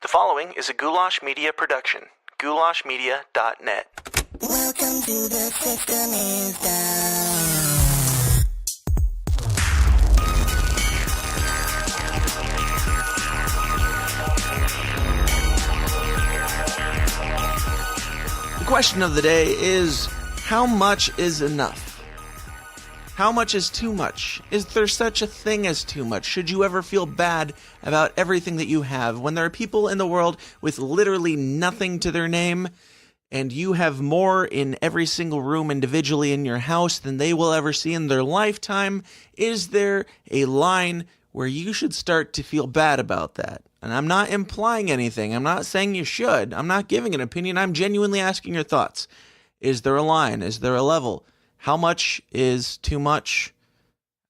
The following is a Goulash Media production. goulashmedia.net. Welcome to the System is Down. The question of the day is, how much is enough? How much is too much? Is there such a thing as too much? Should you ever feel bad about everything that you have when there are people in the world with literally nothing to their name and you have more in every single room individually in your house than they will ever see in their lifetime? Is there a line where you should start to feel bad about that? And I'm not implying anything. I'm not saying you should. I'm not giving an opinion. I'm genuinely asking your thoughts. Is there a line? Is there a level? How much is too much?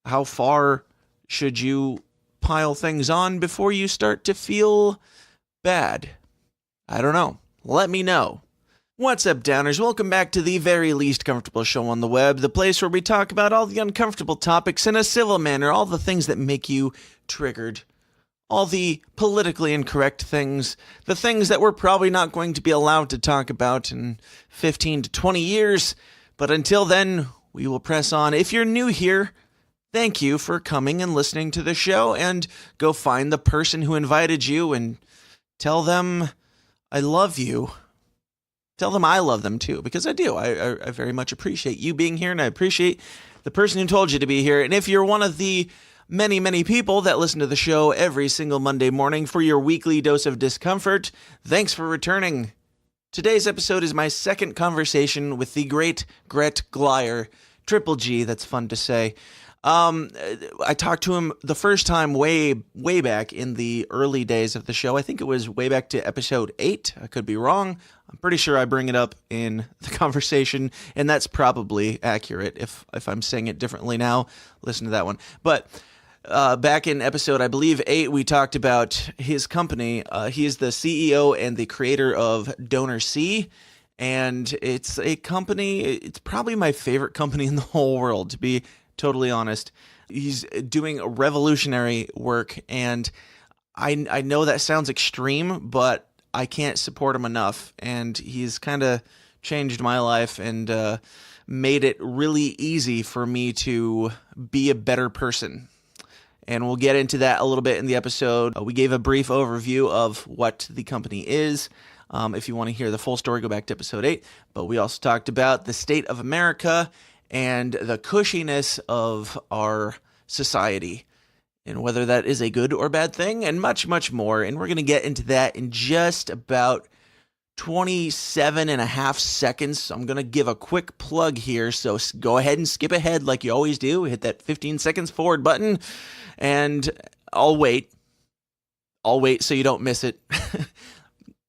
How far should you pile things on before you start to feel bad? I don't know. Let me know. What's up, Downers? Welcome back to the very least comfortable show on the web, the place where we talk about all the uncomfortable topics in a civil manner, all the things that make you triggered, all the politically incorrect things, the things that we're probably not going to be allowed to talk about in 15 to 20 years. But until then, we will press on. If you're new here, thank you for coming and listening to the show, and go find the person who invited you and tell them I love you. Tell them I love them too, because I do. I very much appreciate you being here, and I appreciate the person who told you to be here. And if you're one of the many, many people that listen to the show every single Monday morning for your weekly dose of discomfort, thanks for returning. Today's episode is my second conversation with the great Gret Glyer, Triple G, that's fun to say. I talked to him the first time way back in the early days of the show. I think it was way back to episode 8. I could be wrong. I'm pretty sure I bring it up in the conversation, and that's probably accurate. If I'm saying it differently now, listen to that one. But back in episode, I believe, 8, we talked about his company. He is the CEO and the creator of DonorSee, and it's a company, it's probably my favorite company in the whole world, to be totally honest. He's doing revolutionary work, and I know that sounds extreme, but I can't support him enough, and he's kind of changed my life and made it really easy for me to be a better person. And we'll get into that a little bit in the episode. We gave a brief overview of what the company is. If you want to hear the full story, go back to episode 8. But we also talked about the state of America and the cushiness of our society, and whether that is a good or bad thing, and much, much more. And we're going to get into that in just about 27 and a half seconds. So I'm going to give a quick plug here. So go ahead and skip ahead like you always do. Hit that 15 seconds forward button, and I'll wait. I'll wait so you don't miss it.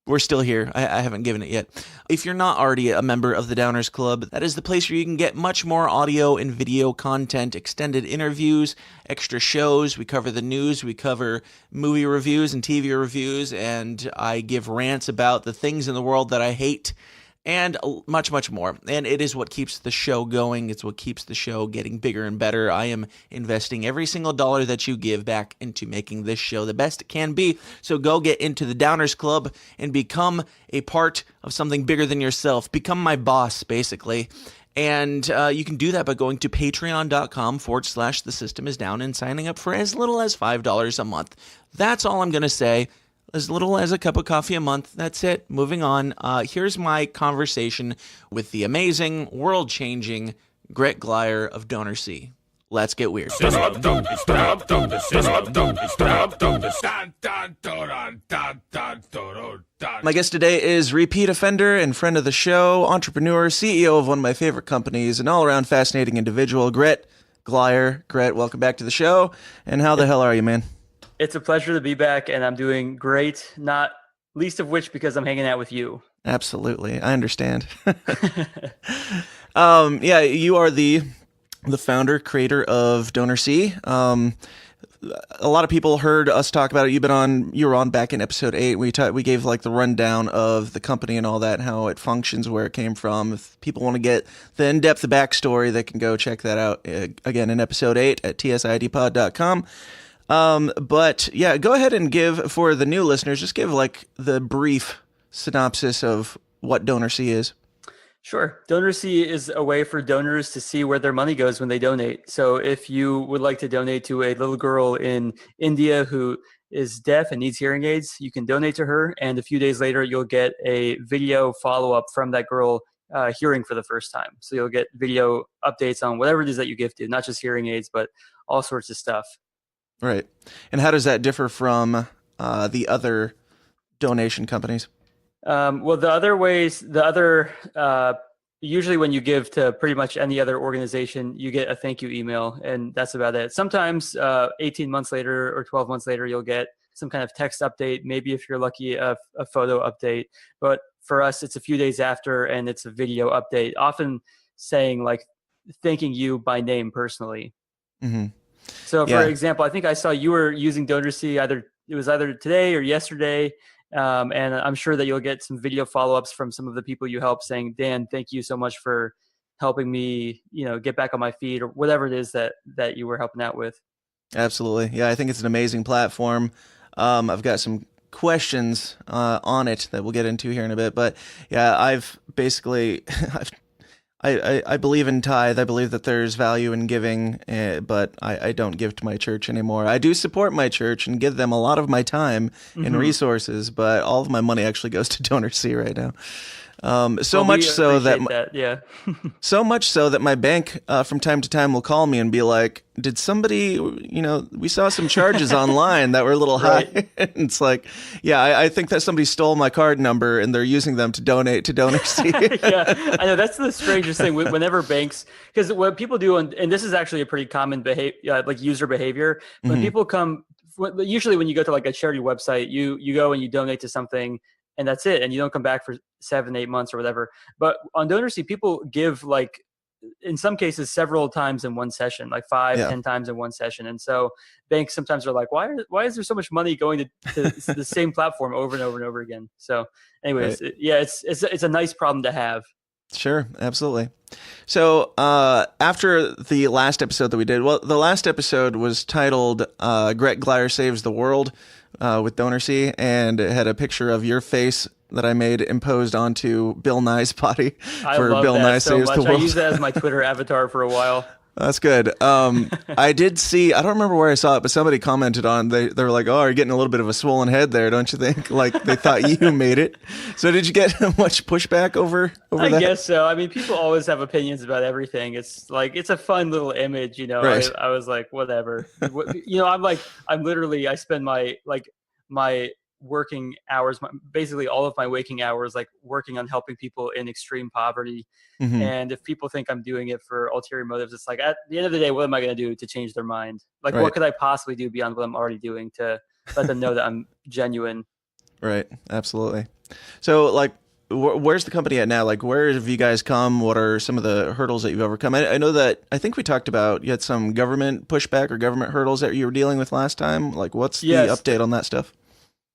We're still here. I haven't given it yet. If you're not already a member of the Downers Club, that is the place where you can get much more audio and video content, extended interviews, extra shows. We cover the news, we cover movie reviews and TV reviews, and I give rants about the things in the world that I hate, and much, much more. And it is what keeps the show going. It's what keeps the show getting bigger and better. I am investing every single dollar that you give back into making this show the best it can be. So go get into the Downers Club and become a part of something bigger than yourself. Become my boss, basically. And you can do that by going to patreon.com/the system is down and signing up for as little as $5 a month. That's all I'm going to say. As little as a cup of coffee a month. That's it. Moving on. Here's my conversation with the amazing, world-changing Gret Glyer of DonorSee. Let's get weird. My guest today is repeat offender and friend of the show, entrepreneur, CEO of one of my favorite companies, an all-around fascinating individual, Gret Glyer. Gret, welcome back to the show. And how the hell are you, man? It's a pleasure to be back, and I'm doing great, not least of which because I'm hanging out with you. Absolutely. I understand. Yeah, you are the founder, creator of DonorSee. A lot of people heard us talk about it. You were on back in episode 8. We gave like the rundown of the company and all that, how it functions, where it came from. If people want to get the in-depth backstory, they can go check that out again in episode 8 at tsidpod.com. But yeah, go ahead and give, for the new listeners, just give like the brief synopsis of what DonorSee is. Sure. DonorSee is a way for donors to see where their money goes when they donate. So if you would like to donate to a little girl in India who is deaf and needs hearing aids, you can donate to her. And a few days later, you'll get a video follow-up from that girl hearing for the first time. So you'll get video updates on whatever it is that you gifted, not just hearing aids, but all sorts of stuff. Right. And how does that differ from the other donation companies? Well, usually when you give to pretty much any other organization, you get a thank you email, and that's about it. Sometimes 18 months later or 12 months later, you'll get some kind of text update, maybe if you're lucky, a photo update. But for us, it's a few days after, and it's a video update, often saying like, thanking you by name personally. Mm-hmm. So for example, I think I saw you were using DonorSee it was either today or yesterday. And I'm sure that you'll get some video follow-ups from some of the people you help saying, Dan, thank you so much for helping me, get back on my feet, or whatever it is that you were helping out with. Absolutely. Yeah, I think it's an amazing platform. I've got some questions on it that we'll get into here in a bit. But yeah, I've basically, I believe in tithe. I believe that there's value in giving, but I don't give to my church anymore. I do support my church and give them a lot of my time and resources, but all of my money actually goes to DonorSee right now. So much so that my bank from time to time will call me and be like, did somebody, we saw some charges online that were a little high. It's like, yeah, I think that somebody stole my card number and they're using them to donate to DonorSee. Yeah, I know. That's the strangest thing. Whenever banks, because what people do, and this is actually a pretty common like user behavior, when people come, usually when you go to like a charity website, you go and you donate to something, and that's it, and you don't come back for 7-8 months or whatever. But on DonorSee, people give like, in some cases, several times in one session, like 5-10 times in one session. And so banks sometimes are like, why is there so much money going to the same platform over and over and over again? So anyways, it's a nice problem to have. Sure, absolutely. So after the last episode that we did, the last episode was titled Gret Glyer Saves the World with DonorSee, and it had a picture of your face that I made imposed onto Bill Nye's body for Bill Nye Saves the World. I used that as my Twitter avatar for a while. That's good. I did see, I don't remember where I saw it, but somebody commented on, they were like, oh, you're getting a little bit of a swollen head there, don't you think? Like they thought you made it. So did you get much pushback over that? I guess so. I mean, people always have opinions about everything. It's like, it's a fun little image, Right. I was like, whatever. I spend my working hours, basically all of my waking hours, like working on helping people in extreme poverty. Mm-hmm. And if people think I'm doing it for ulterior motives, it's like, at the end of the day, what am I going to do to change their mind? Like, Right. What could I possibly do beyond what I'm already doing to let them know that I'm genuine? Right. Absolutely. So like, where's the company at now? Like, where have you guys come? What are some of the hurdles that you've overcome? I know that, I think we talked about, you had some government pushback or government hurdles that you were dealing with last time. Like, what's the update on that stuff?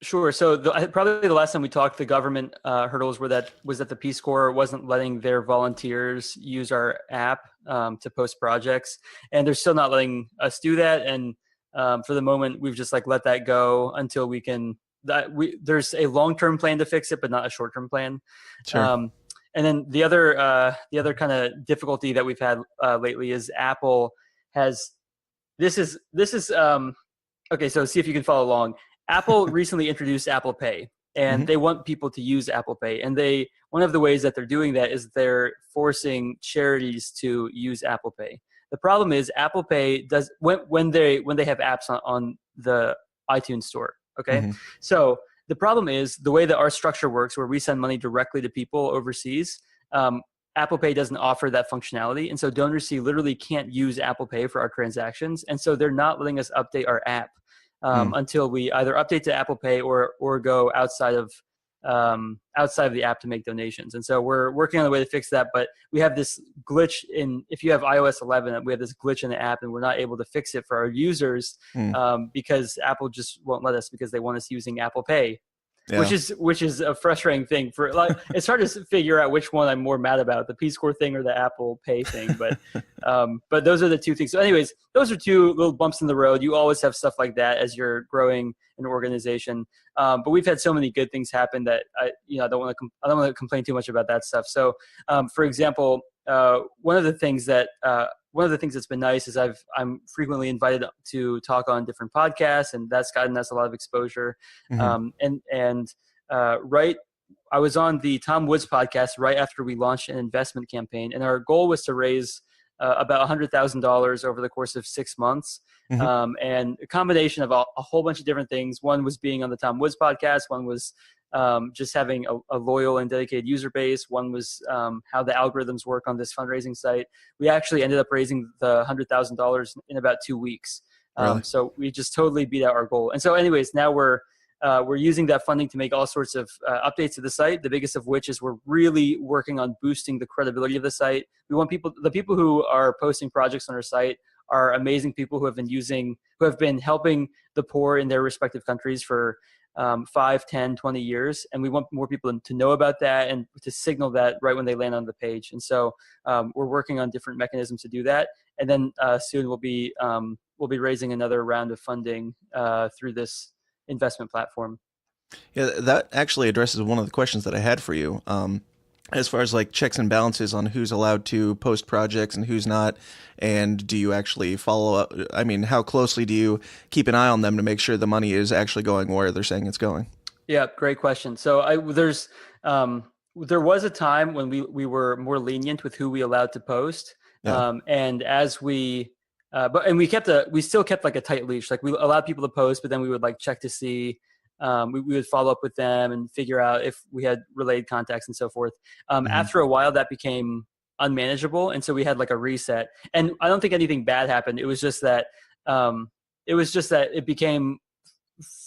Sure. So probably the last time we talked, the government hurdles was that the Peace Corps wasn't letting their volunteers use our app to post projects, and they're still not letting us do that. And for the moment, we've just like let that go until we can. There's a long-term plan to fix it, but not a short-term plan. Sure. And then the other kind of difficulty that we've had lately is Apple has. This is okay. So see if you can follow along. Apple recently introduced Apple Pay, and they want people to use Apple Pay. And one of the ways that they're doing that is they're forcing charities to use Apple Pay. The problem is Apple Pay does when they have apps on the iTunes store. Okay, so the problem is the way that our structure works, where we send money directly to people overseas. Apple Pay doesn't offer that functionality, and so DonorSee literally can't use Apple Pay for our transactions, and so they're not letting us update our app. Until we either update to Apple Pay or go outside of the app to make donations. And so we're working on a way to fix that, but we have this glitch if you have iOS 11, we have this glitch in the app, and we're not able to fix it for our users because Apple just won't let us because they want us using Apple Pay. Yeah. which is a frustrating thing for like it's hard to figure out which one I'm more mad about, the Peace Corps thing or the Apple Pay thing. But those are the two things. So anyways, those are two little bumps in the road. You always have stuff like that as you're growing an organization. But we've had so many good things happen that I don't want to complain too much about that stuff. So for example, one of the things that's been nice is I'm frequently invited to talk on different podcasts, and that's gotten us a lot of exposure. I was on the Tom Woods podcast right after we launched an investment campaign, and our goal was to raise about $100,000 over the course of 6 months. And a combination of a whole bunch of different things. One was being on the Tom Woods podcast. One was just having a loyal and dedicated user base. One was how the algorithms work on this fundraising site. We actually ended up raising the $100,000 in about 2 weeks. Really? So we just totally beat out our goal. And so anyways, now we're using that funding to make all sorts of updates to the site. The biggest of which is we're really working on boosting the credibility of the site. We want the people who are posting projects on our site are amazing people who have been helping the poor in their respective countries for 5, 10, 20 years. And we want more people to know about that and to signal that right when they land on the page. And so we're working on different mechanisms to do that. And then soon we'll be raising another round of funding through this investment platform. Yeah, that actually addresses one of the questions that I had for you. As far as like checks and balances on who's allowed to post projects and who's not, and do you actually follow up? I mean, how closely do you keep an eye on them to make sure the money is actually going where they're saying it's going? Yeah, great question. So there was a time when we were more lenient with who we allowed to post, and as we we still kept like a tight leash. Like we allowed people to post, but then we would like check to see. We would follow up with them and figure out if we had relayed contacts and so forth. After a while, that became unmanageable, and so we had like a reset. And I don't think anything bad happened. It was just that it became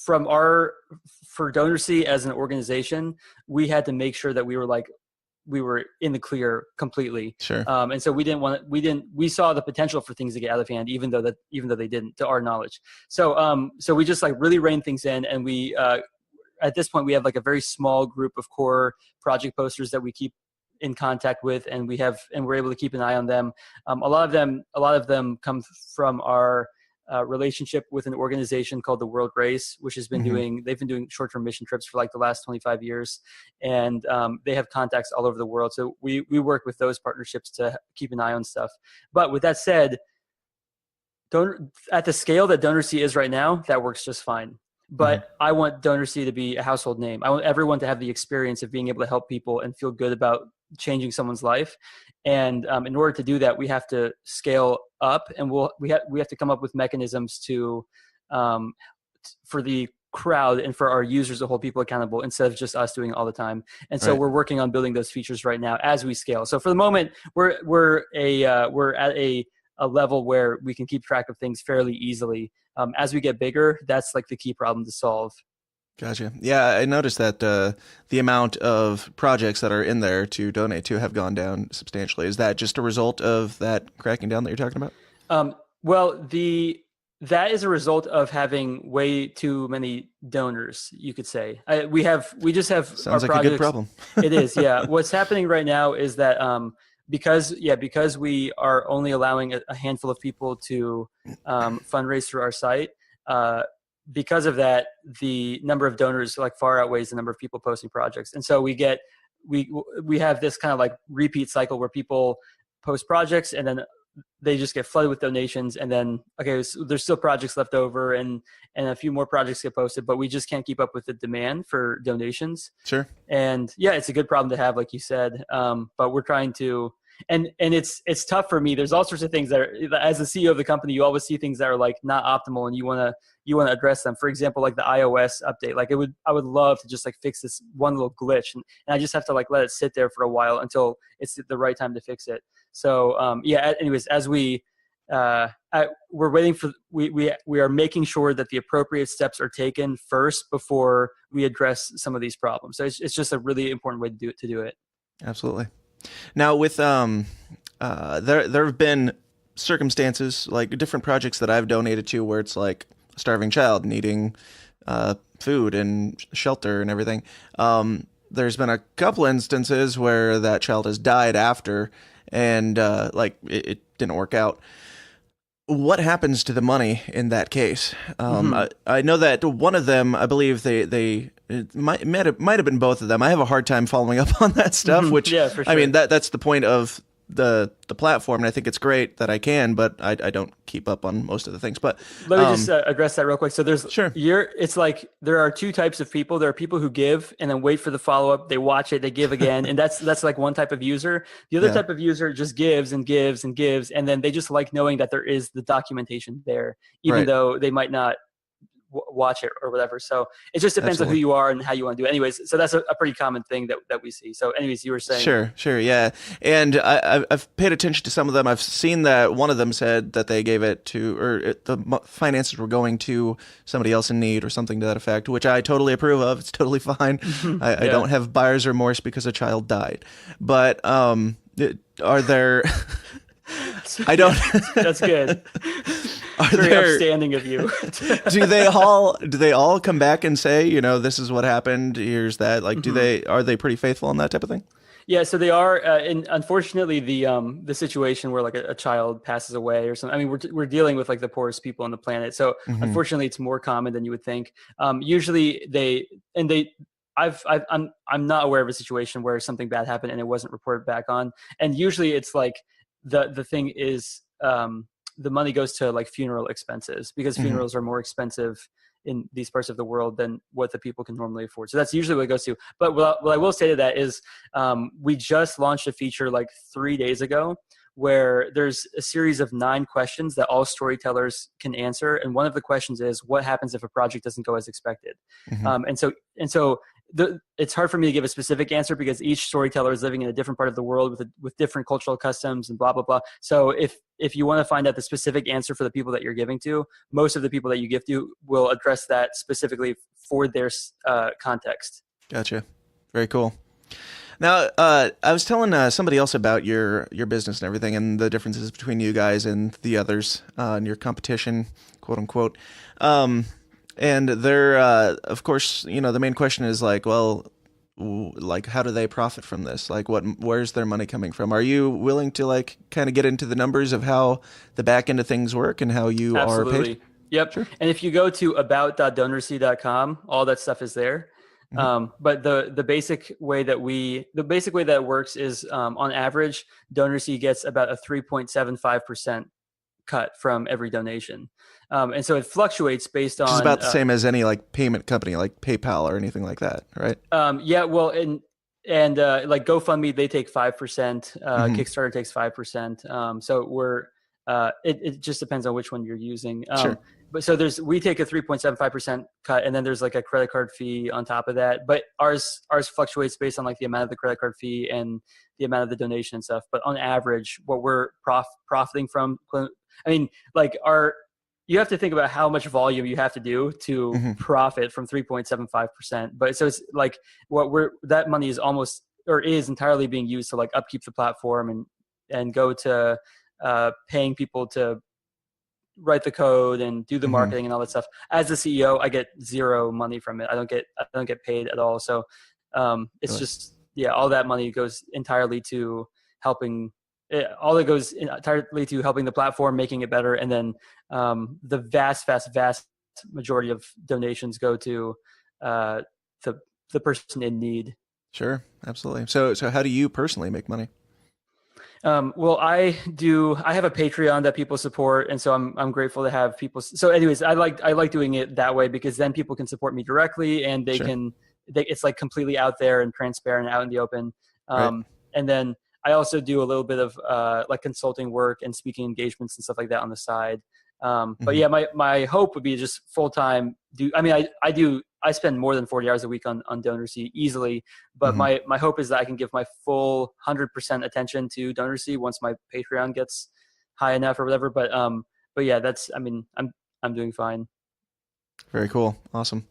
for DonorSee as an organization, we had to make sure that we were in the clear completely. Sure. And so we saw the potential for things to get out of hand, even though they didn't, to our knowledge. So we just like really reined things in, and we, at this point we have like a very small group of core project posters that we keep in contact with, and we're able to keep an eye on them. A lot of them come from our relationship with an organization called the World Race, which has been they've been doing short-term mission trips for like the last 25 years. And they have contacts all over the world. So we work with those partnerships to keep an eye on stuff. But with that said, at the scale that DonorSee is right now, that works just fine. But I want DonorSee to be a household name. I want everyone to have the experience of being able to help people and feel good about changing someone's life. And in order to do that, we have to scale up, and we have to come up with mechanisms to for the crowd and for our users to hold people accountable instead of just us doing it all the time. And so we're working on building those features right now as we scale. So for the moment, we're at a level where we can keep track of things fairly easily. As we get bigger, that's like the key problem to solve. Gotcha. Yeah, I noticed that the amount of projects that are in there to donate to have gone down substantially. Is that just a result of that cracking down that you're talking about? That is a result of having way too many donors, you could say. We just have Sounds our like projects. a good problem. It is, yeah. What's happening right now is that because we are only allowing a handful of people to fundraise through our site, because of that, the number of donors like far outweighs the number of people posting projects. And so we have this kind of like repeat cycle where people post projects and then they just get flooded with donations, and then so there's still projects left over and a few more projects get posted, but we just can't keep up with the demand for donations. Sure. And yeah, it's a good problem to have, like you said. But we're trying to, and it's tough for me. There's all sorts of things that are, as the CEO of the company, you always see things that are like not optimal, and you want to address them. For example, like the iOS update. Like I would love to just like fix this one little glitch, and I just have to like let it sit there for a while until it's the right time to fix it. So anyways, as we're waiting for, we are making sure that the appropriate steps are taken first before we address some of these problems. So it's just a really important way to do it. Absolutely. Now with there have been circumstances like different projects that I've donated to where it's like a starving child needing food and shelter and everything. There's been a couple instances where that child has died after, and like it didn't work out. What happens to the money in that case? I know that one of them, I believe it might have been both of them. I have a hard time following up on that stuff, which Yeah, for sure. I mean that's the point of the platform, and I think it's great that I can, but I don't keep up on most of the things. But let me just address that real quick. So Sure. It's like there are two types of people. There are people who give and then wait for the follow up. They watch it, they give again, and that's like one type of user. The other type of user just gives and gives and gives, and then they just like knowing that there is the documentation there, even though they might not watch it or whatever. So it just depends on who you are and how you want to do it. Anyways, so that's a pretty common thing that we see. So anyways, you were saying. Sure. Yeah. And I've paid attention to some of them. I've seen that one of them said that they gave it to, the finances were going to somebody else in need or something to that effect, which I totally approve of. It's totally fine. I don't have buyer's remorse because a child died. But are there... I don't... That's good. Very upstanding of you. do they all come back and say, this is what happened, here's that? Like, are they pretty faithful on that type of thing? Yeah, so they are. And unfortunately, the situation where like a child passes away or something. I mean, we're dealing with like the poorest people on the planet. So unfortunately, it's more common than you would think. Usually, I'm not aware of a situation where something bad happened and it wasn't reported back on. And usually, it's like the thing is. The money goes to like funeral expenses because funerals are more expensive in these parts of the world than what the people can normally afford. So that's usually what it goes to. But what I will say to that is we just launched a feature like 3 days ago where there's a series of 9 questions that all storytellers can answer. And one of the questions is, what happens if a project doesn't go as expected? And so it's hard for me to give a specific answer because each storyteller is living in a different part of the world with different cultural customs and blah, blah, blah. So if you want to find out the specific answer for the people that you're giving to, most of the people that you give to will address that specifically for their context. Gotcha. Very cool. Now, I was telling somebody else about your business and everything and the differences between you guys and the others and your competition, quote unquote. And they're, of course, the main question is like, well, like, how do they profit from this? Like, where's their money coming from? Are you willing to like kind of get into the numbers of how the back end of things work and how you are paid? Yep. Sure. And if you go to about.donorsee.com, all that stuff is there. But the basic way that it works is on average, DonorSee gets about a 3.75% cut from every donation. And so it fluctuates based on... Which is about the same as any like payment company like PayPal or anything like that, right? Yeah, well, and like GoFundMe, they take 5%, Kickstarter takes 5%. So it just depends on which one you're using. Sure. But so we take a 3.75% cut, and then there's like a credit card fee on top of that. But ours fluctuates based on like the amount of the credit card fee and the amount of the donation and stuff. But on average, what we're profiting from, I mean, like you have to think about how much volume you have to do to profit from 3.75%. But so it's like that money is almost or is entirely being used to like upkeep the platform and go to paying people to write the code and do the marketing and all that stuff. As the CEO, I get zero money from it. I don't get paid at all. So it's just all that money goes entirely to helping. All it goes entirely to helping the platform, making it better, and then the vast majority of donations go to the person in need. Sure, absolutely. So how do you personally make money? Well, I have a Patreon that people support, and so I'm grateful to have people. So, anyways, I like doing it that way because then people can support me directly, and it's like completely out there and transparent, out in the open. And then I also do a little bit of like consulting work and speaking engagements and stuff like that on the side. But yeah, my hope would be just full time. I spend more than 40 hours a week on DonorSee easily, but my hope is that I can give my full 100% attention to DonorSee once my Patreon gets high enough or whatever. But yeah, I'm doing fine. Very cool. Awesome.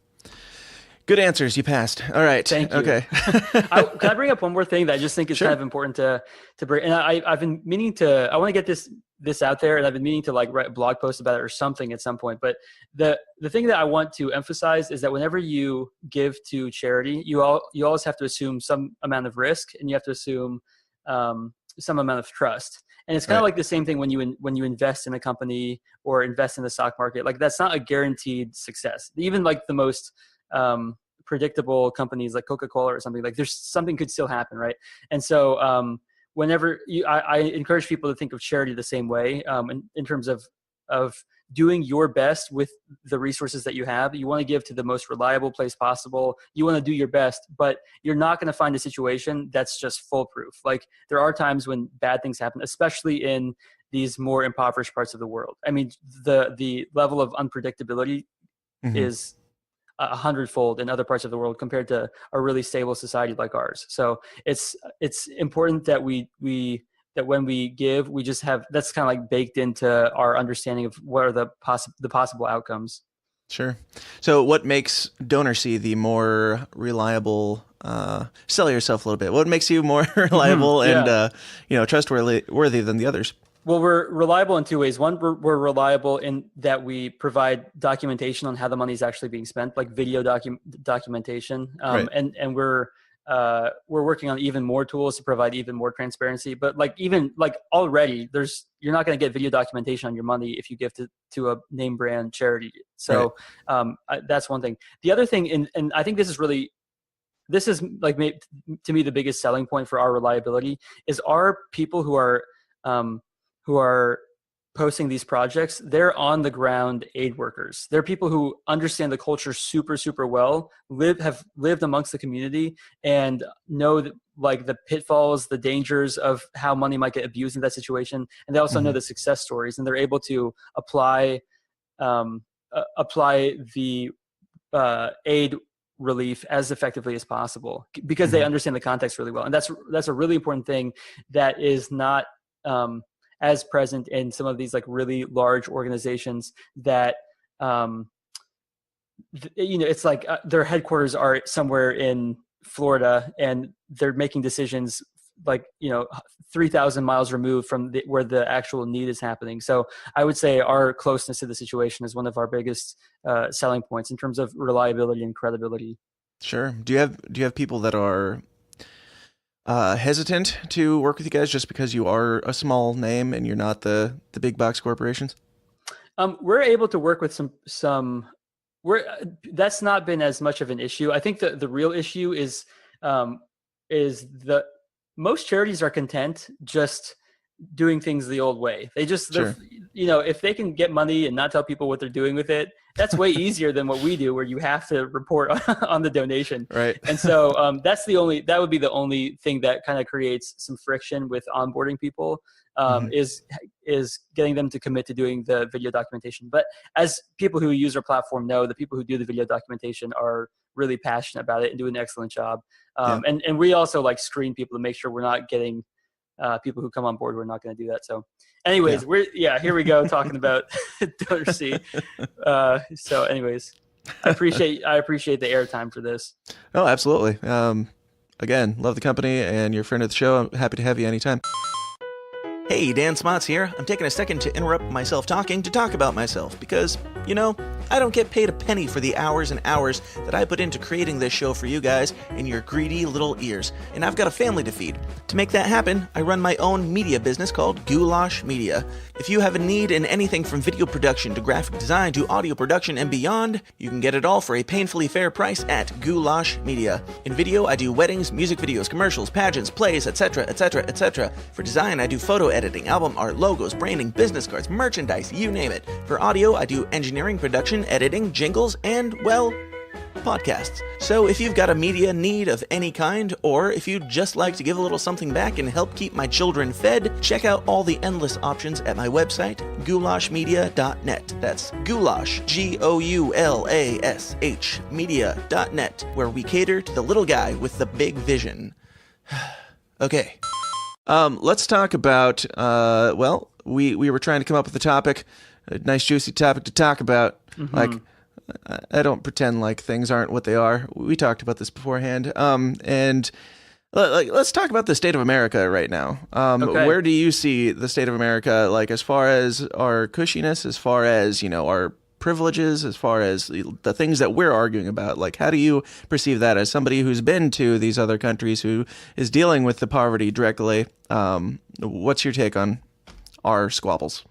Good answers. You passed. All right. Thank you. Okay. Can I bring up one more thing that I just think is Sure. kind of important to bring? And I've been meaning to. I want to get this out there, and I've been meaning to like write a blog post about it or something at some point. But the thing that I want to emphasize is that whenever you give to charity, you always have to assume some amount of risk, and you have to assume some amount of trust. And it's kind of like the same thing when you invest in a company or invest in the stock market. Like that's not a guaranteed success. Even like the most predictable companies like Coca-Cola or something, like there's something could still happen, right? And so whenever I encourage people to think of charity the same way, in terms of doing your best with the resources that you have. You want to give to the most reliable place possible. You want to do your best, but you're not going to find a situation that's just foolproof. Like there are times when bad things happen, especially in these more impoverished parts of the world. I mean, the level of unpredictability is 100-fold in other parts of the world compared to a really stable society like ours. So it's important that that when we give, we just have, that's kind of like baked into our understanding of what are the possible outcomes. Sure. So what makes DonorSee the more reliable, sell yourself a little bit, what makes you more reliable and trustworthy than the others? Well, we're reliable in two ways. One, we're reliable in that we provide documentation on how the money is actually being spent, like video documentation. Right. And we're working on even more tools to provide even more transparency. But already you're not going to get video documentation on your money if you give to a name brand charity. So that's one thing. The other thing, and I think this is like to me the biggest selling point for our reliability is our people who are posting these projects. They're on the ground aid workers. They're people who understand the culture super, super well, have lived amongst the community and know that, like the pitfalls, the dangers of how money might get abused in that situation. And they also know the success stories, and they're able to apply the aid relief as effectively as possible because they understand the context really well. And that's a really important thing that is not, as present in some of these like really large organizations that, it's like their headquarters are somewhere in Florida and they're making decisions 3,000 miles removed from where the actual need is happening. So I would say our closeness to the situation is one of our biggest selling points in terms of reliability and credibility. Sure. Do you have people that are hesitant to work with you guys just because you are a small name and you're not the big box corporations? We're able to work with some that's not been as much of an issue. I think the real issue is most charities are content just doing things the old way. If they can get money and not tell people what they're doing with it, that's way easier than what we do, where you have to report on the donation. Right. And so that would be the only thing that kind of creates some friction with onboarding people, is getting them to commit to doing the video documentation. But as people who use our platform know, the people who do the video documentation are really passionate about it and do an excellent job. And we also like screen people to make sure we're not getting people who come on board. We're not going to do that. So anyways, here we go talking about DonorSee. So anyways, I appreciate the airtime for this. Oh, absolutely. Again, love the company and you're a friend of the show. I'm happy to have you anytime. Hey, Dan Smots here. I'm taking a second to interrupt myself talking to talk about myself because, I don't get paid a penny for the hours and hours that I put into creating this show for you guys in your greedy little ears, and I've got a family to feed. To make that happen, I run my own media business called Goulash Media. If you have a need in anything from video production to graphic design to audio production and beyond, you can get it all for a painfully fair price at Goulash Media. In video, I do weddings, music videos, commercials, pageants, plays, etc., etc., etc. For design, I do photo editing, album art, logos, branding, business cards, merchandise, you name it. For audio, I do engineering, production, editing, jingles, and, well, podcasts. So if you've got a media need of any kind, or if you'd just like to give a little something back and help keep my children fed, check out all the endless options at my website, goulashmedia.net. That's goulash, Goulash, media.net, where we cater to the little guy with the big vision. Okay. Let's talk about, we were trying to come up with a topic, a nice juicy topic to talk about, like I don't pretend like things aren't what they are. We talked about this beforehand. And let's talk about the state of America right now. Okay. Where do you see the state of America, like as far as our cushiness, as far as, our privileges, as far as the things that we're arguing about? Like, how do you perceive that as somebody who's been to these other countries, who is dealing with the poverty directly? What's your take on our squabbles?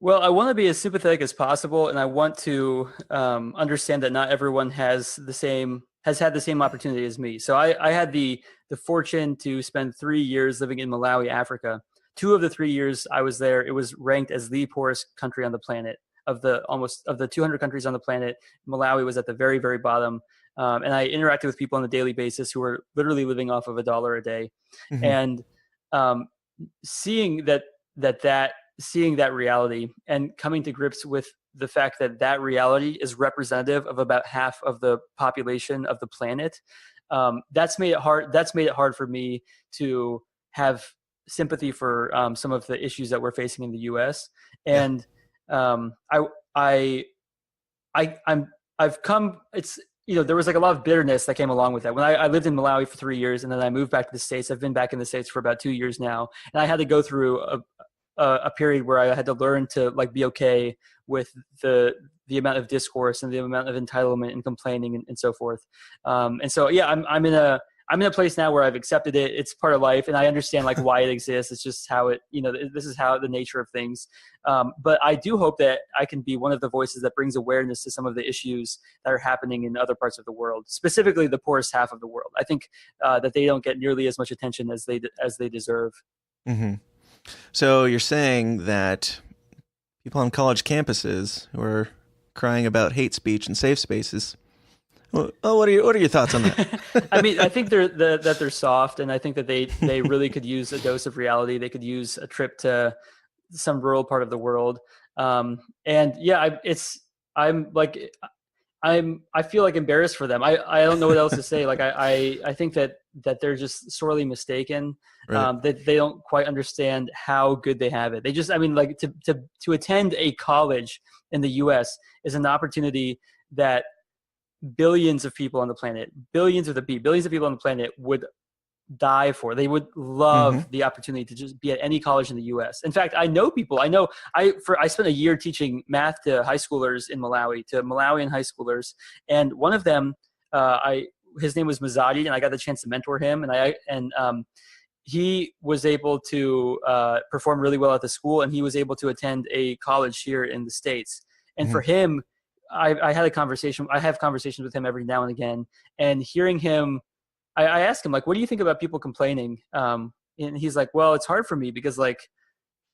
Well, I want to be as sympathetic as possible, and I want to understand that not everyone has had the same opportunity as me. So I had the fortune to spend 3 years living in Malawi, Africa. 2 of the 3 years I was there, it was ranked as the poorest country on the planet. Of the 200 countries on the planet, Malawi was at the very, very bottom. And I interacted with people on a daily basis who were literally living off of $1 a day, Mm-hmm. and seeing that reality and coming to grips with the fact that that reality is representative of about half of the population of the planet. That's made it hard. That's made it hard for me to have sympathy for some of the issues that we're facing in the U.S. And I've come. It's there was like a lot of bitterness that came along with that. When I lived in Malawi for 3 years, and then I moved back to the States. I've been back in the States for about 2 years now, and I had to go through a period where I had to learn to like be okay with the amount of discourse and the amount of entitlement and complaining and so forth. And so, yeah, I'm in a place now where I've accepted it. It's part of life, and I understand like why it exists. It's just how it, this is how the nature of things. But I do hope that I can be one of the voices that brings awareness to some of the issues that are happening in other parts of the world, specifically the poorest half of the world. I think that they don't get nearly as much attention as they deserve. Mm-hmm. So you're saying that people on college campuses who are crying about hate speech and safe spaces. Well, what are your thoughts on that? I mean, I think that they're soft, and I think that they really could use a dose of reality. They could use a trip to some rural part of the world. And yeah, I feel like embarrassed for them. I don't know what else to say. Like I think that they're just sorely mistaken. Right. That they don't quite understand how good they have it. They just, I mean, like to attend a college in the U.S. is an opportunity that billions of people on the planet, billions of people on the planet would die for. They would love the opportunity to just be at any college in the U.S. In fact, I know people. I spent a year teaching math to high schoolers in Malawi, to Malawian high schoolers, and one of them, his name was Mazadi, and I got the chance to mentor him, and he was able to perform really well at the school, and he was able to attend a college here in the States. And for him, I had a conversation. I have conversations with him every now and again, and hearing him, I asked him, like, what do you think about people complaining? And he's like, well, it's hard for me because like,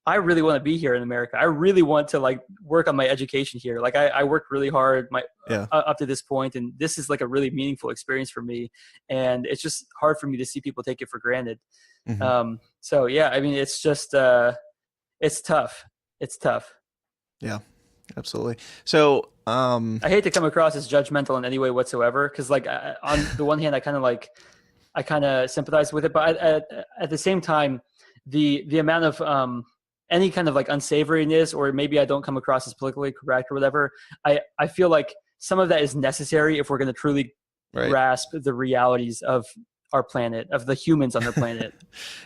I really want to be here in America. I really want to like work on my education here. Like I worked really hard up to this point, and this is like a really meaningful experience for me. And it's just hard for me to see people take it for granted. So yeah, I mean, it's just, it's tough. It's tough. Yeah, absolutely. So, I hate to come across as judgmental in any way whatsoever. Cause like on the one hand, I kind of sympathize with it, but at the same time, the amount of, any kind of like unsavoriness, or maybe I don't come across as politically correct or whatever. I feel like some of that is necessary if we're going to truly grasp the realities of our planet, of the humans on the planet.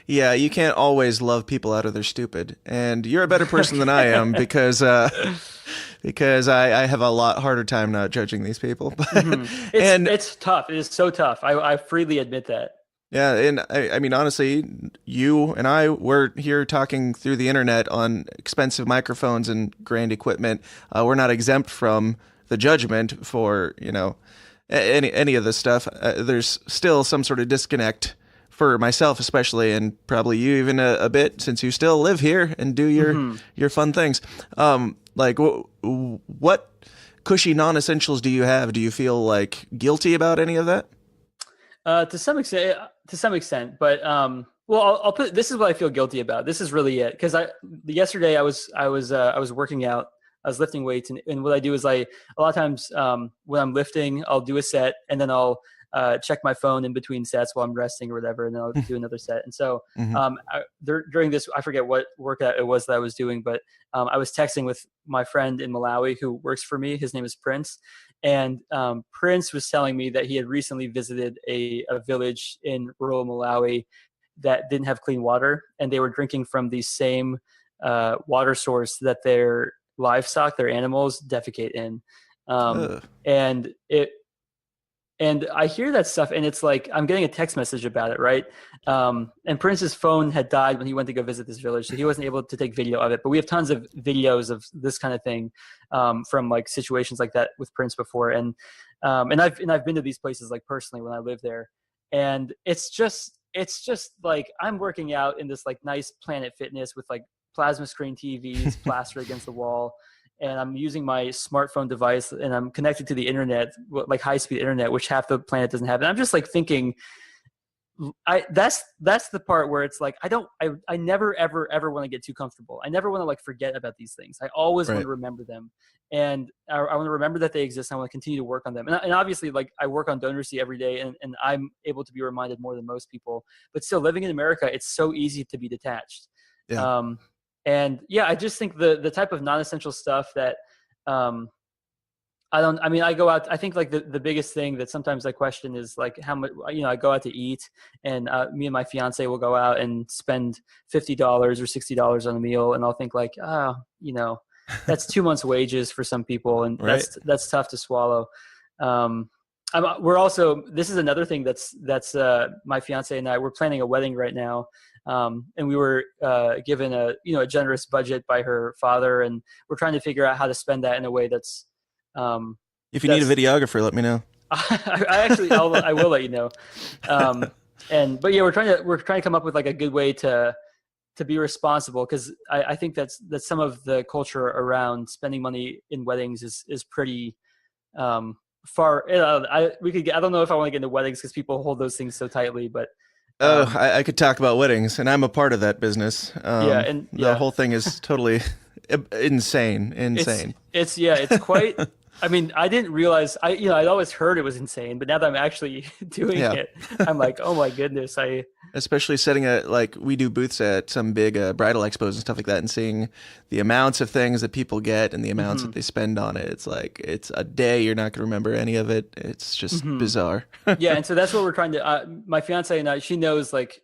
Yeah, you can't always love people out of their stupid, and you're a better person than I am because I have a lot harder time not judging these people. It's tough. It is so tough. I freely admit that. Yeah, and I mean, honestly, you and I, we're here talking through the internet on expensive microphones and grand equipment. We're not exempt from the judgment for, any of this stuff. There's still some sort of disconnect for myself, especially, and probably you even a bit, since you still live here and do your fun things. Like, what cushy non-essentials do you have? Do you feel like guilty about any of that? To some extent, but well, I'll put, this is what I feel guilty about. This is really it. Cause yesterday I was working out, I was lifting weights, and what I do is a lot of times, when I'm lifting, I'll do a set, and then I'll check my phone in between sets while I'm resting or whatever, and then I'll do another set. And so, during this, I forget what workout it was that I was doing, but I was texting with my friend in Malawi who works for me. His name is Prince. And Prince was telling me that he had recently visited a village in rural Malawi that didn't have clean water, and they were drinking from the same water source that their livestock, their animals, defecate in. And I hear that stuff, and it's like I'm getting a text message about it, right? And Prince's phone had died when he went to go visit this village, so he wasn't able to take video of it. But we have tons of videos of this kind of thing from like situations like that with Prince before, and I've been to these places like personally when I lived there, and it's just like I'm working out in this like nice Planet Fitness with like plasma screen TVs plastered against the wall. And I'm using my smartphone device and I'm connected to the internet, like high speed internet, which half the planet doesn't have. And I'm just like thinking, that's the part where it's like, I never, ever want to get too comfortable. I never want to like forget about these things. I always want to remember them. And I want to remember that they exist. I want to continue to work on them. And obviously like I work on DonorSee every day and I'm able to be reminded more than most people, but still living in America, it's so easy to be detached. Yeah. And yeah, I just think the type of non-essential stuff that, I go out, I think like the biggest thing that sometimes I question is like how much, I go out to eat and me and my fiance will go out and spend $50 or $60 on a meal. And I'll think like, that's 2 months wages for some people. And that's tough to swallow. This is another thing that's my fiance and I, we're planning a wedding right now. And we were given a generous budget by her father, and we're trying to figure out how to spend that in a way that's. If you need a videographer, let me know. I will let you know. But yeah, we're trying to come up with like a good way to be responsible, because I think that some of the culture around spending money in weddings is pretty far. I don't know if I want to get into weddings because people hold those things so tightly, but. I could talk about weddings, and I'm a part of that business. The whole thing is totally insane. It's quite. I mean, I didn't realize. I'd always heard it was insane, but now that I'm actually doing it, I'm like, oh my goodness! Especially setting we do booths at some big bridal expos and stuff like that, and seeing the amounts of things that people get and the amounts that they spend on it. It's like it's a day you're not going to remember any of it. It's just bizarre. Yeah, and so that's what we're trying to. My fiance and I, she knows like.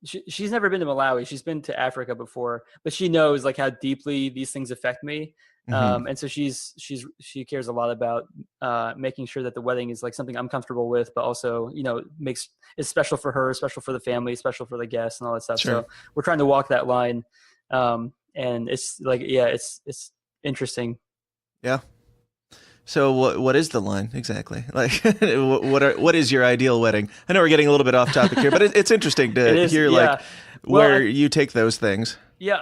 She's never been to Malawi. She's been to Africa before, but she knows like how deeply these things affect me. And so she cares a lot about making sure that the wedding is like something I'm comfortable with, but also is special for her, special for the family, special for the guests, and all that stuff. Sure. So we're trying to walk that line, and it's like it's interesting. Yeah. So what is the line exactly? Like, what is your ideal wedding? I know we're getting a little bit off topic here, but it's interesting to hear where you take those things. Yeah,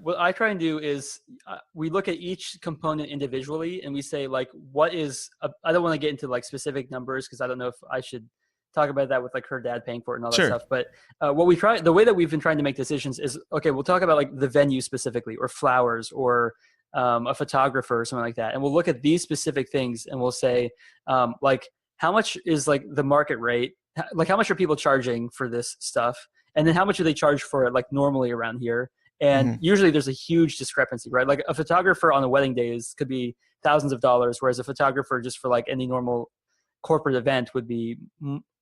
what I try and do is we look at each component individually and we say like, what is? I don't want to get into like specific numbers because I don't know if I should talk about that with like her dad paying for it and all that stuff. But the way that we've been trying to make decisions is okay. We'll talk about like the venue specifically, or flowers, or a photographer or something like that. And we'll look at these specific things and we'll say, like, how much is like the market rate? Like, how much are people charging for this stuff? And then how much do they charge for it, like normally around here? And usually there's a huge discrepancy, right? Like a photographer on a wedding day could be thousands of dollars, whereas a photographer just for like any normal corporate event would be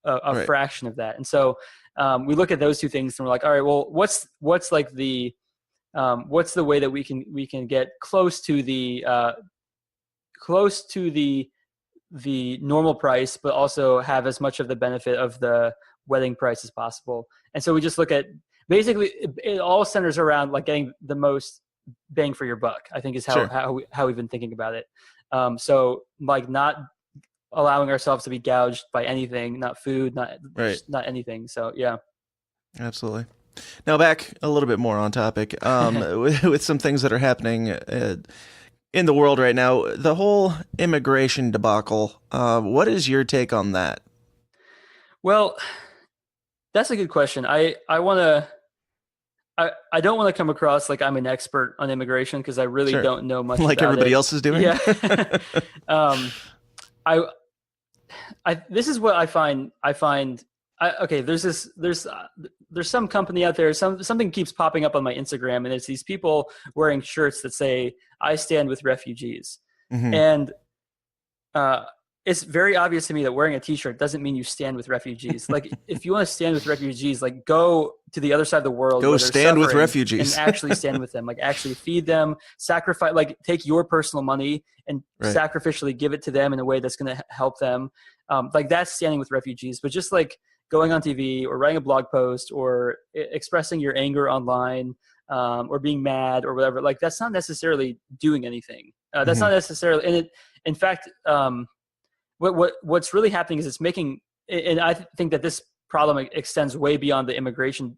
a fraction of that. And so we look at those two things and we're like, all right, well, what's like the what's the way that we can get close to the normal price, but also have as much of the benefit of the wedding price as possible. And so we just look at basically it all centers around like getting the most bang for your buck, I think is how we've been thinking about it. So like not allowing ourselves to be gouged by anything, not food, not anything. So yeah. Absolutely. Now back a little bit more on topic, with some things that are happening in the world right now, the whole immigration debacle. What is your take on that? Well, that's a good question. I don't want to come across like I'm an expert on immigration because I really don't know much like about everybody it. else is doing. Yeah. This is what I find. There's some company out there. Something keeps popping up on my Instagram, and it's these people wearing shirts that say "I stand with refugees," and it's very obvious to me that wearing a t-shirt doesn't mean you stand with refugees. Like, if you want to stand with refugees, like, go to the other side of the world. Go stand with refugees. And actually stand with them. Like, actually feed them, sacrifice, like, take your personal money and sacrificially give it to them in a way that's going to help them. Like, that's standing with refugees. But just like going on TV or writing a blog post or expressing your anger online, or being mad or whatever, like, that's not necessarily doing anything. That's not necessarily, and in fact, what's really happening is it's making, and I think that this problem extends way beyond the immigration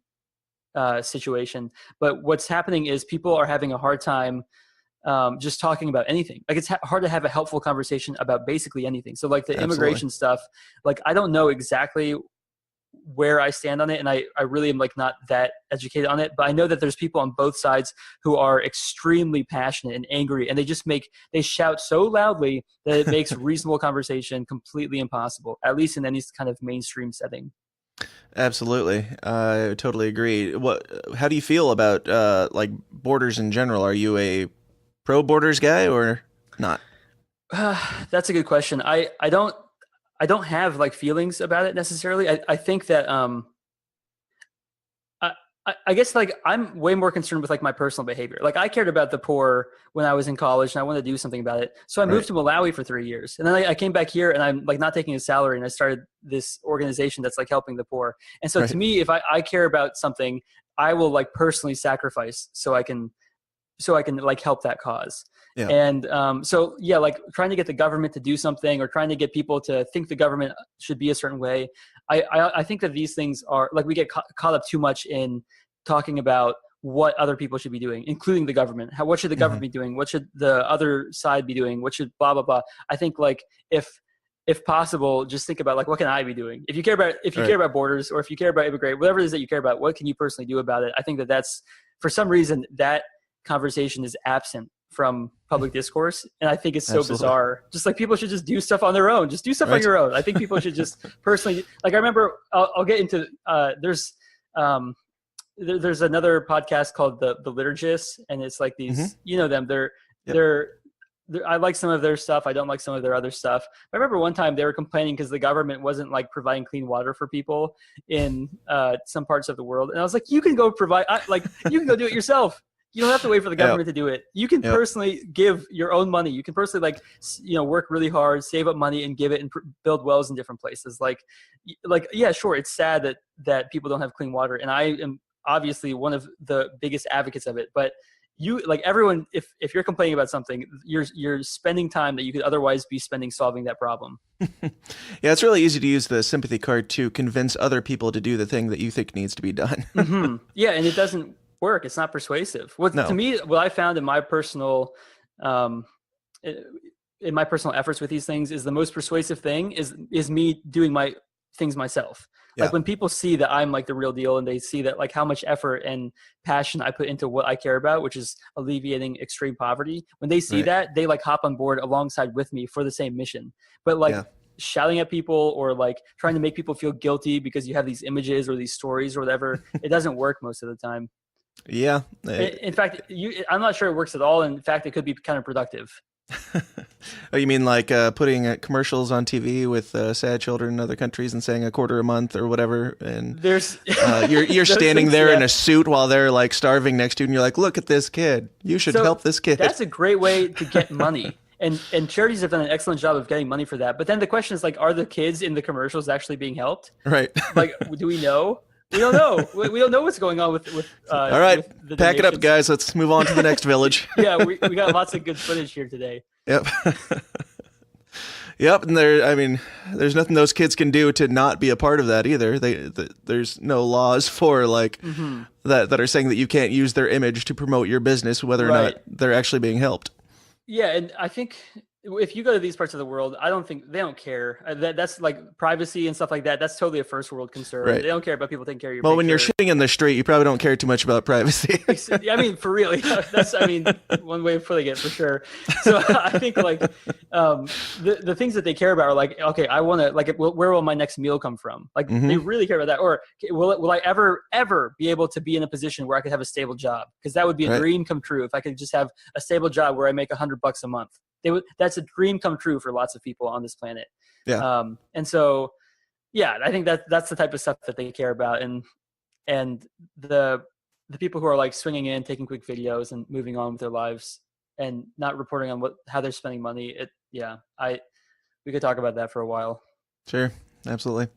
situation. But what's happening is people are having a hard time just talking about anything. Like, it's hard to have a helpful conversation about basically anything. So like the immigration stuff, like, I don't know exactly where I stand on it, and I really am like not that educated on it, but I know that there's people on both sides who are extremely passionate and angry, and they shout so loudly that it makes reasonable conversation completely impossible, at least in any kind of mainstream setting. Absolutely. I totally agree. How do you feel about like borders in general? Are you a pro borders guy or not? That's a good question. I don't have like feelings about it necessarily. I think that I guess like I'm way more concerned with like my personal behavior. Like, I cared about the poor when I was in college and I wanted to do something about it. So I moved to Malawi for 3 years, and then I came back here and I'm like not taking a salary, and I started this organization that's like helping the poor. And so to me, if I care about something, I will like personally sacrifice so I can like help that cause. Yeah. And so, yeah, like trying to get the government to do something or trying to get people to think the government should be a certain way. I think that these things are like, we get caught up too much in talking about what other people should be doing, including the government. What should the government be doing? What should the other side be doing? What should blah, blah, blah. I think like if possible, just think about like, what can I be doing? If you care about borders, or if you care about immigrate, whatever it is that you care about, what can you personally do about it? I think that that's, for some reason, that conversation is absent from public discourse, and I think it's so bizarre. Just like, people should just do stuff on their own. Just do stuff on your own. I think people should just personally, like, I remember I'll get into there's another podcast called the Liturgists, and it's like these you know them, they're I like some of their stuff, I don't like some of their other stuff. I remember one time they were complaining because the government wasn't like providing clean water for people in some parts of the world, and I was like, you can go provide, you can go do it yourself. You don't have to wait for the government to do it. You can personally give your own money. You can personally work really hard, save up money, and give it, and build wells in different places. Like, yeah, sure. It's sad that people don't have clean water, and I am obviously one of the biggest advocates of it. But you, like everyone, if you're complaining about something, you're spending time that you could otherwise be spending solving that problem. Yeah, it's really easy to use the sympathy card to convince other people to do the thing that you think needs to be done. Yeah, and it doesn't work. It's not persuasive. To me, what I found in my personal efforts with these things is the most persuasive thing is me doing my things myself. Like, when people see that I'm like the real deal, and they see that like how much effort and passion I put into what I care about, which is alleviating extreme poverty, when they see that, they like hop on board alongside with me for the same mission. But like shouting at people or like trying to make people feel guilty because you have these images or these stories or whatever, it doesn't work most of the time. Yeah. In fact, I'm not sure it works at all. In fact, it could be counterproductive. Oh, you mean like putting commercials on TV with sad children in other countries and saying $0.25 a month or whatever, and there's you're standing there in a suit while they're like starving next to you, and you're like, look at this kid, you should help this kid. That's a great way to get money. And charities have done an excellent job of getting money for that. But then the question is like, are the kids in the commercials actually being helped? Right. Like, do we know? We don't know. We don't know what's going on with all right, with the pack it up, guys. Let's move on to the next village. Yeah, we got lots of good footage here today. Yep. Yep. And there's nothing those kids can do to not be a part of that either. There's no laws for like that are saying that you can't use their image to promote your business, whether or not they're actually being helped. Yeah. And I think if you go to these parts of the world, I don't think they don't care. That's like privacy and stuff like that. That's totally a first world concern. Right. They don't care about people taking care of your picture. When you're shitting in the street, you probably don't care too much about privacy. I mean, for real. That's one way of putting it for sure. So I think like the things that they care about are like, okay, I want to like, where will my next meal come from? Like they really care about that. Or will I ever be able to be in a position where I could have a stable job? Because that would be a dream come true if I could just have a stable job where I make $100 a month. that's a dream come true for lots of people on this planet. Yeah. And so, yeah, I think that's the type of stuff that they care about. And the people who are like swinging in, taking quick videos and moving on with their lives and not reporting on how they're spending money. We could talk about that for a while. Sure. Absolutely.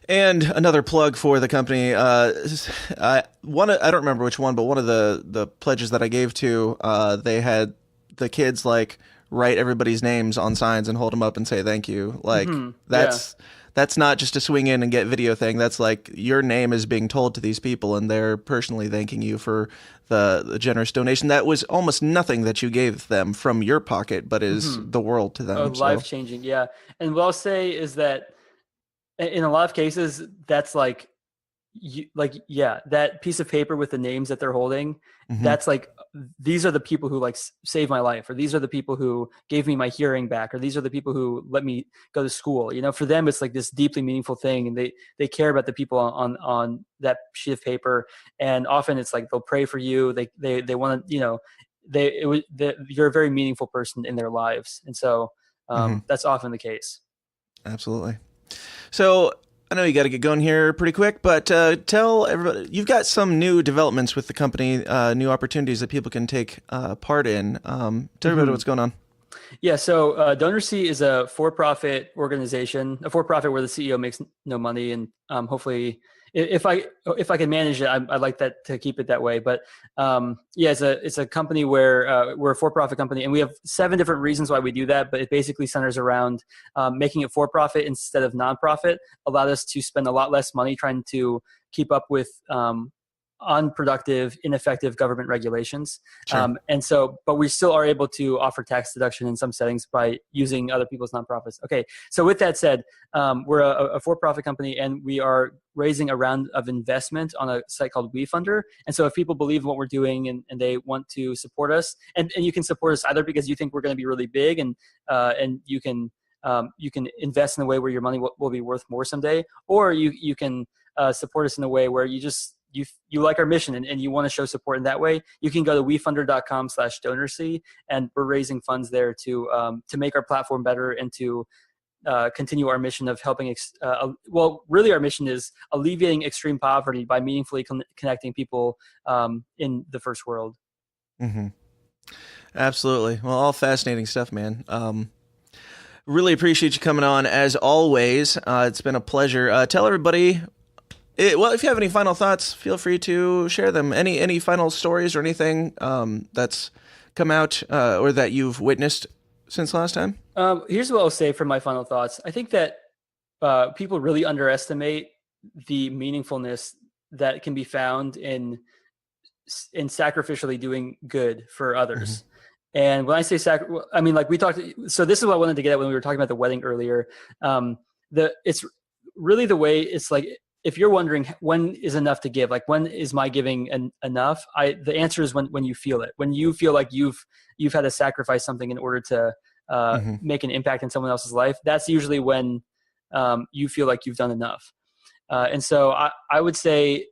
And another plug for the company. I don't remember which one, but one of the pledges that I gave to, they had the kids like write everybody's names on signs and hold them up and say thank you. Like that's not just a swing in and get video thing. That's like your name is being told to these people and they're personally thanking you for the generous donation. That was almost nothing that you gave them from your pocket, but is the world to them. Life changing. Yeah. And what I'll say is that in a lot of cases, that's like, that piece of paper with the names that they're holding, that's like, these are the people who like saved my life, or these are the people who gave me my hearing back, or these are the people who let me go to school. You know, for them, it's like this deeply meaningful thing, and they care about the people on that sheet of paper. And often it's like they'll pray for you. They want to, you know, you're a very meaningful person in their lives, and so that's often the case. Absolutely. So I know you got to get going here pretty quick, but tell everybody, you've got some new developments with the company, new opportunities that people can take part in. Tell everybody what's going on. Yeah, so DonorSee is a for-profit organization, a for-profit where the CEO makes no money, and hopefully, if I can manage it, I'd like that to keep it that way. But it's a company where we're a for-profit company, and we have 7 different reasons why we do that. But it basically centers around making it for-profit instead of nonprofit. Allowed us to spend a lot less money trying to keep up with unproductive, ineffective government regulations. Sure. But we still are able to offer tax deduction in some settings by using other people's nonprofits. Okay. So with that said, we're a for-profit company, and we are raising a round of investment on a site called WeFunder. And so if people believe in what we're doing and they want to support us, and you can support us either because you think we're going to be really big and you can invest in a way where your money will be worth more someday, or you can support us in a way where you like our mission and you want to show support in that way. You can go to wefunder.com/DonorSee, and we're raising funds there to make our platform better and to continue our mission of helping. Really, our mission is alleviating extreme poverty by meaningfully connecting people in the first world. Absolutely. Well, all fascinating stuff, man. Really appreciate you coming on as always. It's been a pleasure. Tell everybody. If you have any final thoughts, feel free to share them. Any final stories or anything that's come out or that you've witnessed since last time? Here's what I'll say for my final thoughts. I think that people really underestimate the meaningfulness that can be found in sacrificially doing good for others. And when I say I mean, like we talked. So this is what I wanted to get at when we were talking about the wedding earlier. It's really the way it's like. If you're wondering when is enough to give, like when is my giving enough? The answer is when you feel it. When you feel like you've had to sacrifice something in order to make an impact in someone else's life. That's usually when you feel like you've done enough. And so I would say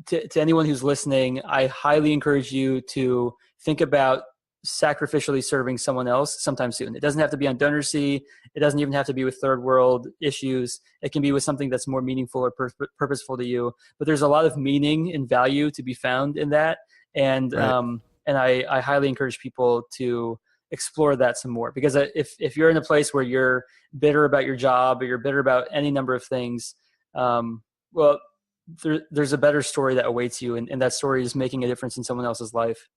to anyone who's listening, I highly encourage you to think about sacrificially serving someone else sometime soon. It doesn't have to be on DonorSee. It doesn't even have to be with third world issues. It can be with something that's more meaningful or purposeful to you. But there's a lot of meaning and value to be found in that. And I highly encourage people to explore that some more, because if you're in a place where you're bitter about your job or you're bitter about any number of things, there's a better story that awaits you. And that story is making a difference in someone else's life.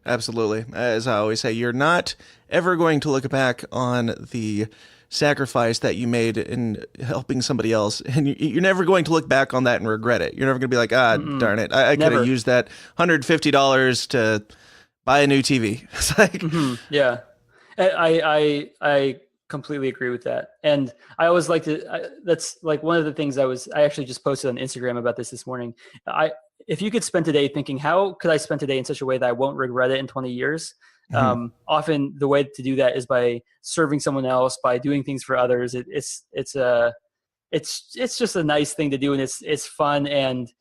Absolutely. As I always say, you're not ever going to look back on the sacrifice that you made in helping somebody else, and you're never going to look back on that and regret it. You're never going to be like, darn it, I could have used that $150 to buy a new TV. It's like, yeah, I completely agree with that. And I always like to, that's like one of the things I actually just posted on Instagram about this morning. If you could spend today thinking, how could I spend today in such a way that I won't regret it in 20 years? Often the way to do that is by serving someone else, by doing things for others. It's just a nice thing to do. And it's fun and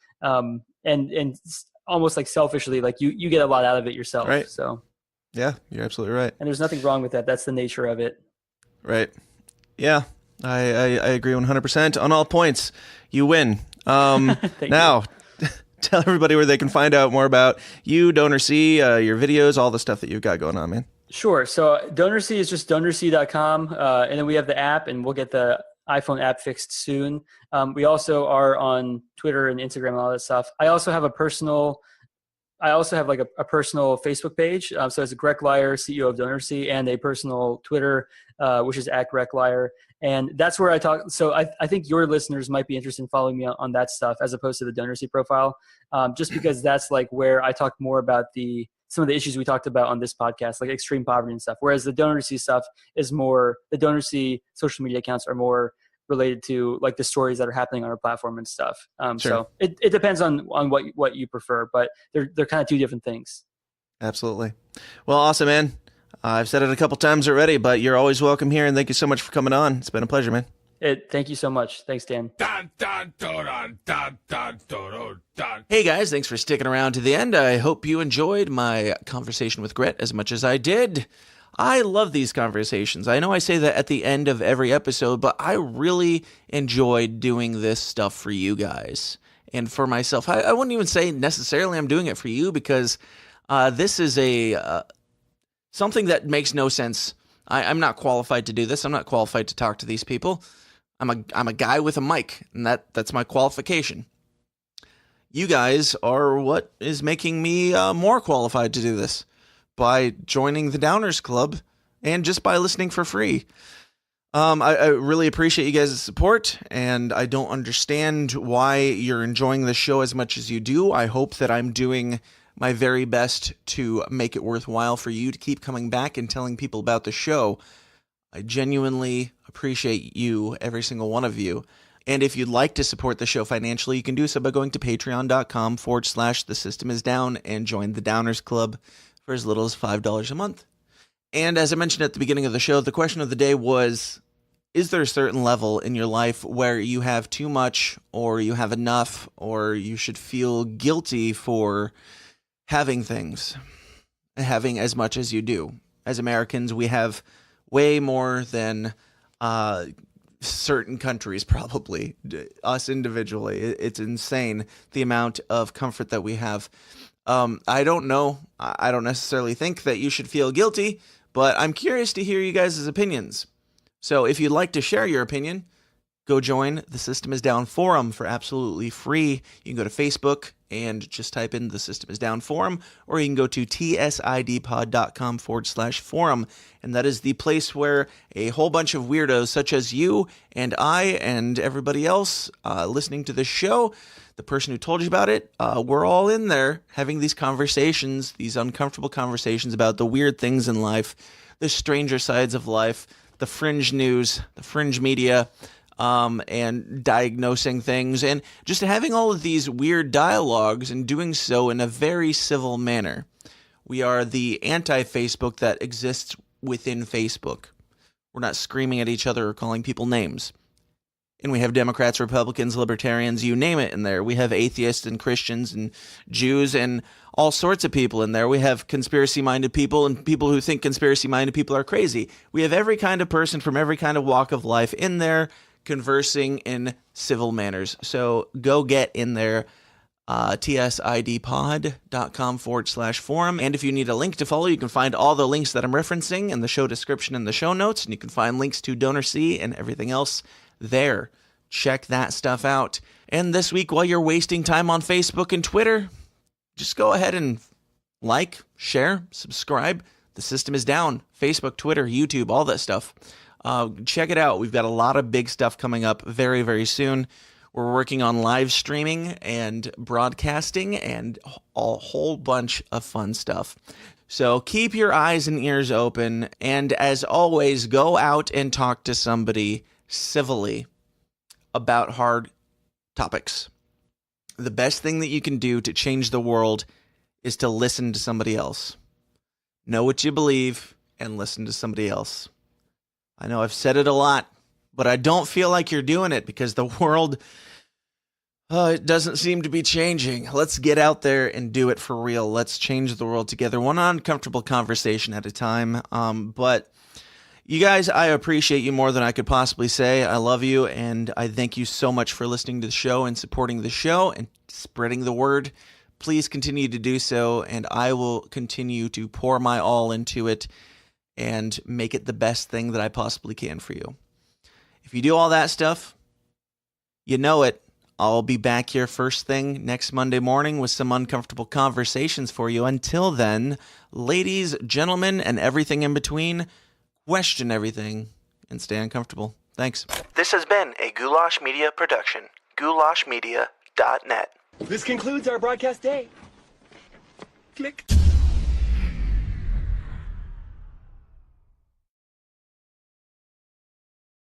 almost like selfishly, like you get a lot out of it yourself. Right. So. Yeah, you're absolutely right. And there's nothing wrong with that. That's the nature of it. Right. Yeah, I agree 100% on all points. You win. Thank Now, tell everybody where they can find out more about you, DonorSee, your videos, all the stuff that you've got going on, man. Sure. So DonorSee is just DonorSee.com. And then we have the app, and we'll get the iPhone app fixed soon. We also are on Twitter and Instagram and all that stuff. I also have like a personal Facebook page. So it's Gret Glyer, CEO of DonorSee, and a personal Twitter, which is @Gret Glyer. And that's where I talk. So I think your listeners might be interested in following me on that stuff as opposed to the DonorSee profile, just because that's like where I talk more about some of the issues we talked about on this podcast, like extreme poverty and stuff. Whereas the DonorSee stuff is more, the DonorSee social media accounts are more related to like the stories that are happening on our platform and stuff. Sure. So it depends on what you prefer, but they're kind of two different things. Absolutely. Well, awesome, man. I've said it a couple times already, but you're always welcome here, and thank you so much for coming on. It's been a pleasure, man. Thank you so much. Thanks, Dan. Hey guys, thanks for sticking around to the end. I hope you enjoyed my conversation with Gret as much as I did. I love these conversations. I know I say that at the end of every episode, but I really enjoyed doing this stuff for you guys and for myself. I wouldn't even say necessarily I'm doing it for you, because this is something that makes no sense. I'm not qualified to do this. I'm not qualified to talk to these people. I'm a guy with a mic, and that's my qualification. You guys are what is making me more qualified to do this, by joining the Downers Club and just by listening for free. I really appreciate you guys' support, and I don't understand why you're enjoying the show as much as you do. I hope that I'm doing my very best to make it worthwhile for you to keep coming back and telling people about the show. I genuinely appreciate you, every single one of you. And if you'd like to support the show financially, you can do so by going to patreon.com/thesystemisdown and join the Downers Club for as little as $5 a month. And as I mentioned at the beginning of the show, the question of the day was, is there a certain level in your life where you have too much, or you have enough, or you should feel guilty for having things, having as much as you do? As Americans, we have way more than certain countries, probably, us individually. It's insane the amount of comfort that we have. I don't know. I don't necessarily think that you should feel guilty, but I'm curious to hear you guys' opinions. So if you'd like to share your opinion, go join the System is Down forum for absolutely free. You can go to Facebook and just type in the System is Down forum, or you can go to tsidpod.com/forum. And that is the place where a whole bunch of weirdos such as you and I and everybody else listening to this show, the person who told you about it, we're all in there having these conversations, these uncomfortable conversations about the weird things in life, the stranger sides of life, the fringe news, the fringe media, and diagnosing things, and just having all of these weird dialogues and doing so in a very civil manner. We are the anti-Facebook that exists within Facebook. We're not screaming at each other or calling people names. And we have Democrats, Republicans, Libertarians, you name it in there. We have atheists and Christians and Jews and all sorts of people in there. We have conspiracy-minded people and people who think conspiracy-minded people are crazy. We have every kind of person from every kind of walk of life in there conversing in civil manners. So go get in there, tsidpod.com/forum. And if you need a link to follow, you can find all the links that I'm referencing in the show description and the show notes. And you can find links to DonorSee and everything else there. Check that stuff out. And this week, while you're wasting time on Facebook and Twitter, just go ahead and like, share, subscribe. The System is Down. Facebook, Twitter, YouTube, all that stuff. Check it out. We've got a lot of big stuff coming up very, very soon. We're working on live streaming and broadcasting and a whole bunch of fun stuff. So keep your eyes and ears open. And as always, go out and talk to somebody civilly about hard topics. The best thing that you can do to change the world is to listen to somebody else. Know what you believe and listen to somebody else. I know I've said it a lot, but I don't feel like you're doing it, because the world It doesn't seem to be changing. Let's get out there and do it for real. Let's change the world together, one uncomfortable conversation at a time. But you guys, I appreciate you more than I could possibly say. I love you, and I thank you so much for listening to the show and supporting the show and spreading the word. Please continue to do so, and I will continue to pour my all into it and make it the best thing that I possibly can for you. If you do all that stuff, you know it. I'll be back here first thing next Monday morning with some uncomfortable conversations for you. Until then, ladies, gentlemen, and everything in between, question everything and stay uncomfortable. Thanks. This has been a Goulash Media production. goulashmedia.net. This concludes our broadcast day. Click.